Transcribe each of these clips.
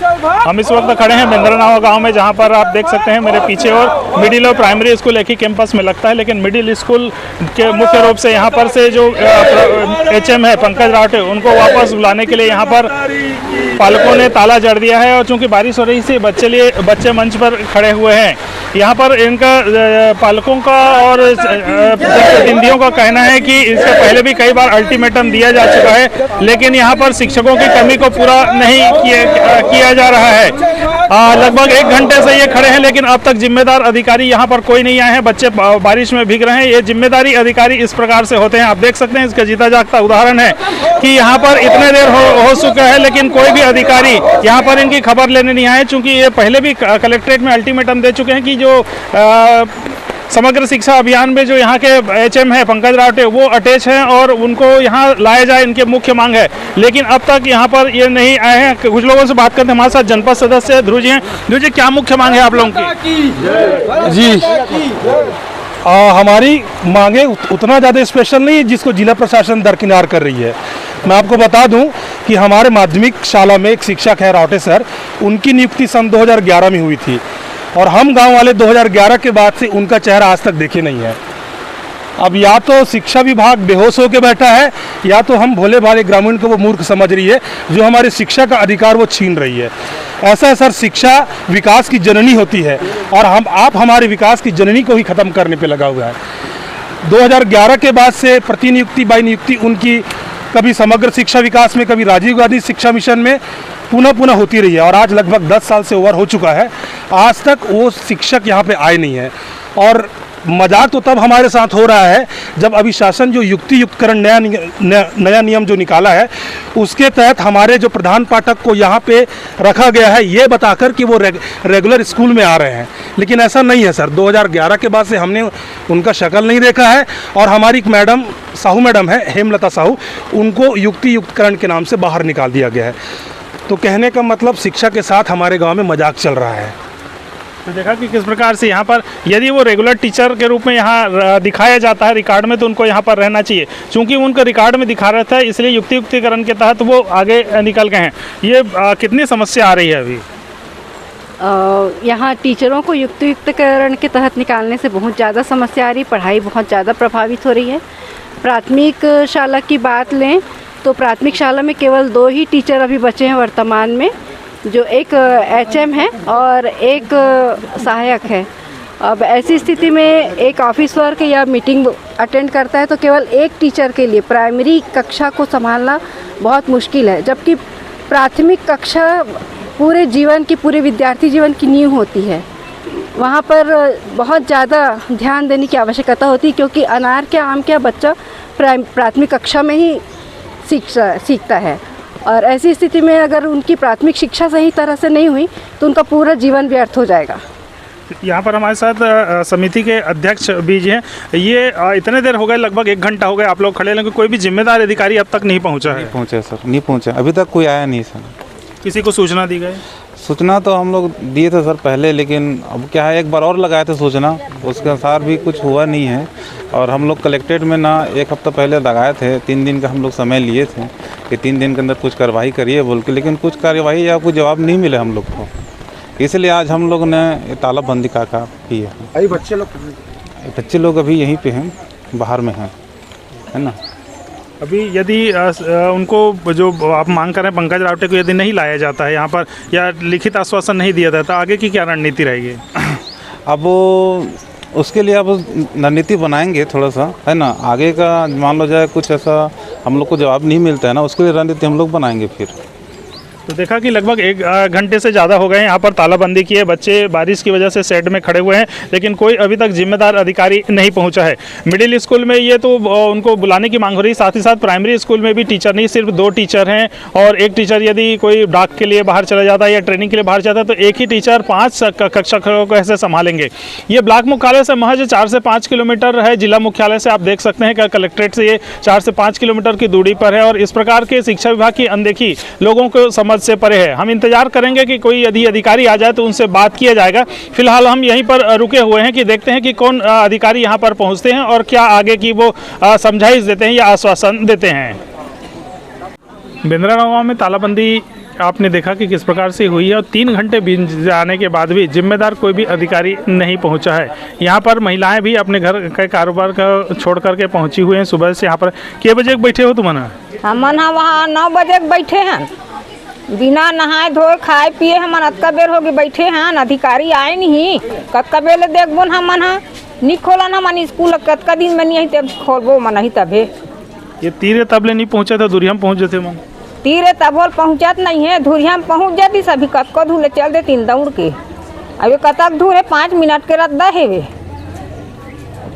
हम इस वक्त खड़े हैं बिंद्रानावा गांव में, जहां पर आप देख सकते हैं मेरे पीछे और मिडिल और प्राइमरी स्कूल एक ही कैंपस में लगता है, लेकिन मिडिल स्कूल के मुख्य रूप से यहां पर से जो एचएम है पंकज रावटे, उनको वापस बुलाने के लिए यहां पर पालकों ने ताला जड़ दिया है। और चूंकि बारिश हो रही थी, बच्चे मंच पर खड़े हुए हैं। यहाँ पर इनका पालकों का और प्रतिनिधियों का कहना है कि इससे पहले भी कई बार अल्टीमेटम दिया जा चुका है, लेकिन यहाँ पर शिक्षकों की कमी को पूरा नहीं किया जा रहा है। लगभग 1 घंटे से ये खड़े हैं, लेकिन अब तक जिम्मेदार अधिकारी यहाँ पर कोई नहीं आए हैं। बच्चे बारिश में भीग रहे हैं। ये जिम्मेदारी अधिकारी इस प्रकार से होते हैं। आप देख सकते हैं, इसका जीता जागता उदाहरण है कि यहाँ पर इतने देर हो चुका है, लेकिन कोई भी अधिकारी यहाँ पर इनकी खबर लेने नहीं आए। चूंकि ये पहले भी कलेक्ट्रेट में अल्टीमेटम दे चुके हैं कि जो समग्र शिक्षा अभियान में जो यहाँ के एचएम है पंकज रावटे, वो अटैच हैं और उनको यहाँ लाया जाए, इनके मुख्य मांग है। लेकिन अब तक यहाँ पर ये नहीं आए हैं। कुछ लोगों से बात करते हैं। हमारे साथ जनपद सदस्य ध्रुव जी हैं। ध्रुव जी, क्या मुख्य मांग है आप लोगों की? जी, हमारी मांगे उतना ज़्यादा स्पेशल नहीं है जिसको जिला प्रशासन दरकिनार कर रही है। मैं आपको बता दूं कि हमारे माध्यमिक शाला में एक शिक्षक है रावटे सर, उनकी नियुक्ति सन 2011 में हुई थी और हम गांव वाले 2011 के बाद से उनका चेहरा आज तक देखे नहीं है। अब या तो शिक्षा विभाग बेहोश होकर बैठा है, या तो हम भोले भाले ग्रामीण को वो मूर्ख समझ रही है जो हमारी शिक्षा का अधिकार वो छीन रही है। ऐसा है सर, शिक्षा विकास की जननी होती है और आप हमारे विकास की जननी को ही ख़त्म करने पे लगा हुआ है। 2011 के बाद से प्रतिनियुक्ति बाई नियुक्ति उनकी कभी समग्र शिक्षा विकास में, कभी राजीव गांधी शिक्षा मिशन में पुनः होती रही है और आज लगभग 10 साल से ओवर हो चुका है। आज तक वो शिक्षक यहाँ पे आए नहीं है। और मजाक तो तब हमारे साथ हो रहा है जब अभी शासन जो युक्ति युक्तकरण नया नियम जो निकाला है, उसके तहत हमारे जो प्रधान पाठक को यहाँ पे रखा गया है ये बताकर कि वो रेगुलर स्कूल में आ रहे हैं, लेकिन ऐसा नहीं है सर। 2011 के बाद से हमने उनका शक्ल नहीं देखा है। और हमारी एक मैडम साहू मैडम है, हेमलता साहू, उनको युक्ति युक्तकरण के नाम से बाहर निकाल दिया गया है। तो कहने का मतलब शिक्षा के साथ हमारे गाँव में मजाक चल रहा है। तो देखा कि किस प्रकार से यहाँ पर यदि वो रेगुलर टीचर के रूप में यहाँ दिखाया जाता है रिकॉर्ड में, तो उनको यहाँ पर रहना चाहिए। चूंकि उनको रिकॉर्ड में दिखा रहा था, इसलिए युक्तिकरण के तहत वो आगे निकल गए हैं। ये कितनी समस्या आ रही है अभी? यहाँ टीचरों को युक्तिकरण के तहत निकालने से बहुत ज़्यादा समस्या आ रही, पढ़ाई बहुत ज़्यादा प्रभावित हो रही है। प्राथमिक शाला की बात लें तो प्राथमिक शाला में केवल 2 ही टीचर अभी बचे हैं वर्तमान में, जो एक एचएम है और एक सहायक है। अब ऐसी स्थिति में एक ऑफिस वर्क या मीटिंग अटेंड करता है तो केवल एक टीचर के लिए प्राइमरी कक्षा को संभालना बहुत मुश्किल है, जबकि प्राथमिक कक्षा पूरे जीवन की, पूरे विद्यार्थी जीवन की नींव होती है। वहाँ पर बहुत ज़्यादा ध्यान देने की आवश्यकता होती है, क्योंकि अनार क्या आम क्या बच्चा प्राथमिक कक्षा में ही सीखता है। और ऐसी स्थिति में अगर उनकी प्राथमिक शिक्षा सही तरह से नहीं हुई तो उनका पूरा जीवन व्यर्थ हो जाएगा। यहाँ पर हमारे साथ समिति के अध्यक्ष भी हैं। ये इतने देर हो गए, लगभग 1 घंटा हो गया आप लोग खड़े, लेकिन कोई भी जिम्मेदार अधिकारी अब तक नहीं पहुँचा है। नहीं पहुँचा सर, नहीं पहुँचा, अभी तक कोई आया नहीं सर। किसी को सूचना दी गई? सूचना तो हम लोग दिए थे सर पहले, लेकिन अब क्या है, एक बार और लगाए थे सूचना, उसके अनुसार भी कुछ हुआ नहीं है। और हम लोग कलेक्ट्रेट में ना 1 हफ्ता पहले लगाए थे, 3 दिन का हम लोग समय लिए थे कि 3 दिन के अंदर कुछ कार्रवाई करिए बोल के, लेकिन कुछ कार्रवाई या कुछ जवाब नहीं मिले हम लोग को। इसलिए आज हम लोग ने तालाबंदी का की है। अभी बच्चे लोग अभी यहीं पे हैं, बाहर में हैं, है ना। अभी यदि उनको जो आप मांग कर रहे हैं पंकज रावटे को यदि नहीं लाया जाता है यहाँ पर, या लिखित आश्वासन नहीं दिया जाता, आगे की क्या रणनीति रहेगी? अब उसके लिए अब रणनीति बनाएंगे थोड़ा सा, है ना। आगे का मान लो जाए कुछ ऐसा हम लोग को जवाब नहीं मिलता है ना, उसके लिए रणनीति हम लोग बनाएंगे फिर। तो देखा कि लगभग 1 घंटे से ज़्यादा हो गए हैं यहाँ पर तालाबंदी की है। बच्चे बारिश की वजह से शेड में खड़े हुए हैं, लेकिन कोई अभी तक जिम्मेदार अधिकारी नहीं पहुँचा है। मिडिल स्कूल में ये तो उनको बुलाने की मांग हो रही है, साथ ही साथ प्राइमरी स्कूल में भी टीचर नहीं, सिर्फ 2 टीचर हैं। और एक टीचर यदि कोई डाक के लिए बाहर चला जाता है या ट्रेनिंग के लिए बाहर जाता है तो एक ही टीचर 5 कक्षा को ऐसे संभालेंगे। ये ब्लॉक मुख्यालय से महज 4 से 5 किलोमीटर है। जिला मुख्यालय से आप देख सकते हैं कि कलेक्ट्रेट से ये 4 से 5 किलोमीटर की दूरी पर है। और इस प्रकार के शिक्षा विभाग की अनदेखी लोगों को समझ से परे है। हम इंतजार करेंगे कि कोई यदि अधिकारी आ जाए तो उनसे बात किया जाएगा। फिलहाल हम यहीं पर रुके हुए हैं कि देखते हैं कि कौन अधिकारी यहां पर पहुंचते हैं और क्या आगे की वो समझाइश देते हैं या आश्वासन देते हैं। बिंद्रानावा में तालाबंदी आपने देखा कि किस प्रकार से हुई है और 3 घंटे बीत जाने के बाद भी जिम्मेदार कोई भी अधिकारी नहीं पहुंचा है। यहाँ पर महिलाएं भी अपने घर के कारोबार का छोड़ करके पहुंची हुई हैं। सुबह से यहाँ पर कितने बजे बैठे हो तुम? हमन वहाँ 9 बजे बैठे हैं, बिना नहाए धोए खाए पिए हमन अतका बेर होगी बैठे हैं। अधिकारी आए नहीं, कतका बेर देखबो हमन नहीं खोलन हमन स्कूल, कतका दिन में नहीं तब खोलबो मन नहीं तबे। ये तीरे तबले नहीं पहुंचा था, दूरिया में पहुंच जाते मन। तीरे तब पहुँचत नहीं है, धुरिया में पहुँच जाती सभी कतको धूले चल देती दौड़ के। अभी कतक दूर है, 5 मिनट के रद्दा है वे।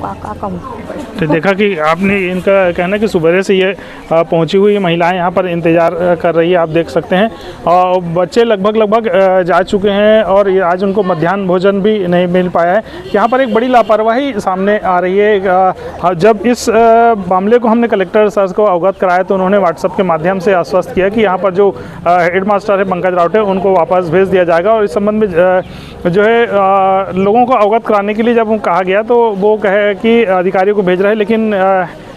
तो देखा कि आपने इनका कहना है कि सुबह से ये पहुंची हुई महिलाएं यहाँ पर इंतज़ार कर रही है, आप देख सकते हैं। और बच्चे लगभग जा चुके हैं और ये आज उनको मध्याह्न भोजन भी नहीं मिल पाया है। यहाँ पर एक बड़ी लापरवाही सामने आ रही है। जब इस मामले को हमने कलेक्टर सर को अवगत कराया तो उन्होंने व्हाट्सएप के माध्यम से आश्वस्त किया कि यहाँ पर जो हेडमास्टर है पंकज रावटे उनको वापस भेज दिया जाएगा। और इस संबंध में जो है लोगों को अवगत कराने के लिए जब कहा गया तो वो कहे कि अधिकारियों को भेज रहे हैं, लेकिन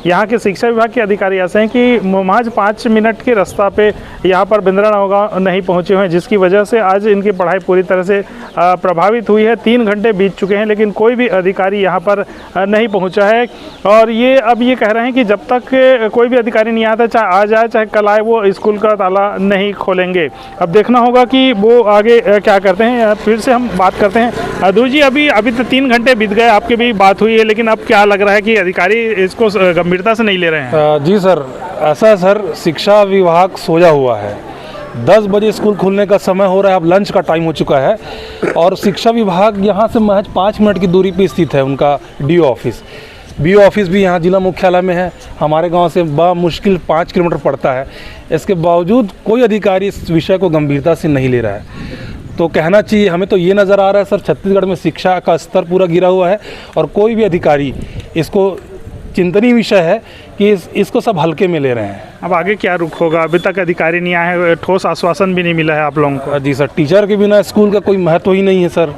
यहाँ के शिक्षा विभाग के अधिकारी ऐसे हैं कि महज 5 मिनट के रास्ता पे यहाँ पर बिंद्रानवा गाँव नहीं पहुँचे हुए हैं, जिसकी वजह से आज इनकी पढ़ाई पूरी तरह से प्रभावित हुई है। 3 घंटे बीत चुके हैं लेकिन कोई भी अधिकारी यहाँ पर नहीं पहुँचा है। और ये अब ये कह रहे हैं कि जब तक कोई भी अधिकारी नहीं आता, चाहे आज आए चाहे कल आए, वो स्कूल का ताला नहीं खोलेंगे। अब देखना होगा कि वो आगे क्या करते हैं। फिर से हम बात करते हैं। दूर जी, अभी तो 3 घंटे बीत गए, आपकी भी बात हुई है, लेकिन अब क्या लग रहा है कि अधिकारी इसको गंभीरता से नहीं ले रहे हैं? जी सर, ऐसा है सर, शिक्षा विभाग सोया हुआ है। 10 बजे स्कूल खुलने का समय हो रहा है, अब लंच का टाइम हो चुका है और शिक्षा विभाग यहाँ से महज 5 मिनट की दूरी पर स्थित है। उनका डीओ ऑफिस भी यहाँ जिला मुख्यालय में है। हमारे गांव से मुश्किल 5 किलोमीटर पड़ता है। इसके बावजूद कोई अधिकारी इस विषय को गंभीरता से नहीं ले रहा है। तो कहना चाहिए, हमें तो ये नज़र आ रहा है सर, छत्तीसगढ़ में शिक्षा का स्तर पूरा गिरा हुआ है और कोई भी अधिकारी इसको चिंतनीय विषय है कि इसको सब हल्के में ले रहे हैं। अब आगे क्या रुख होगा? अभी तक अधिकारी नहीं आए हैं, ठोस आश्वासन भी नहीं मिला है आप लोगों को। जी सर, टीचर के बिना स्कूल का कोई महत्व ही नहीं है सर।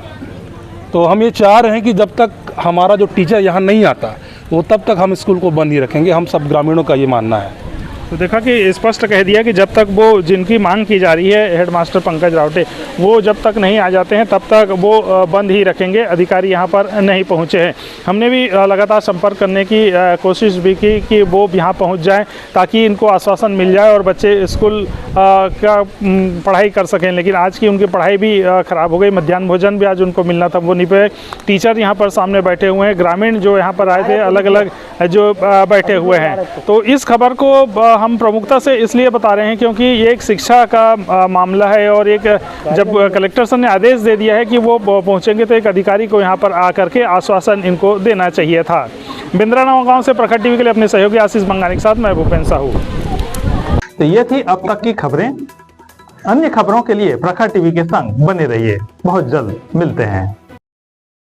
तो हम ये चाह रहे हैं कि जब तक हमारा जो टीचर यहाँ नहीं आता वो तब तक हम स्कूल को बंद ही रखेंगे। हम सब ग्रामीणों का ये मानना है। तो देखा कि स्पष्ट कह दिया कि जब तक वो जिनकी मांग की जा रही है हेडमास्टर पंकज रावटे, वो जब तक नहीं आ जाते हैं तब तक वो बंद ही रखेंगे। अधिकारी यहाँ पर नहीं पहुँचे हैं। हमने भी लगातार संपर्क करने की कोशिश भी की कि वो यहाँ पहुँच जाएं ताकि इनको आश्वासन मिल जाए और बच्चे स्कूल का पढ़ाई कर सकें, लेकिन आज की उनकी पढ़ाई भी ख़राब हो गई। मध्याह्न भोजन भी आज उनको मिलना था, वो नहीं पे। टीचर यहाँ पर सामने बैठे हुए हैं, ग्रामीण जो यहाँ पर आए थे अलग अलग जो बैठे हुए हैं। तो इस खबर को हम प्रमुखता से इसलिए बता रहे हैं क्योंकि ये एक शिक्षा का मामला है और एक जब कलेक्टर सर ने आदेश दे दिया है कि वो पहुंचेंगे तो एक अधिकारी को यहाँ पर आकर के आश्वासन इनको देना चाहिए था। बिंद्रानवा गांव से प्रखर टीवी के लिए अपने सहयोगी आशीष बंगानी के साथ मैं भूपेन साहू। तो ये थी अब तक की खबरें। अन्य खबरों के लिए प्रखर टीवी के संग बने रहिए। बहुत जल्द मिलते हैं।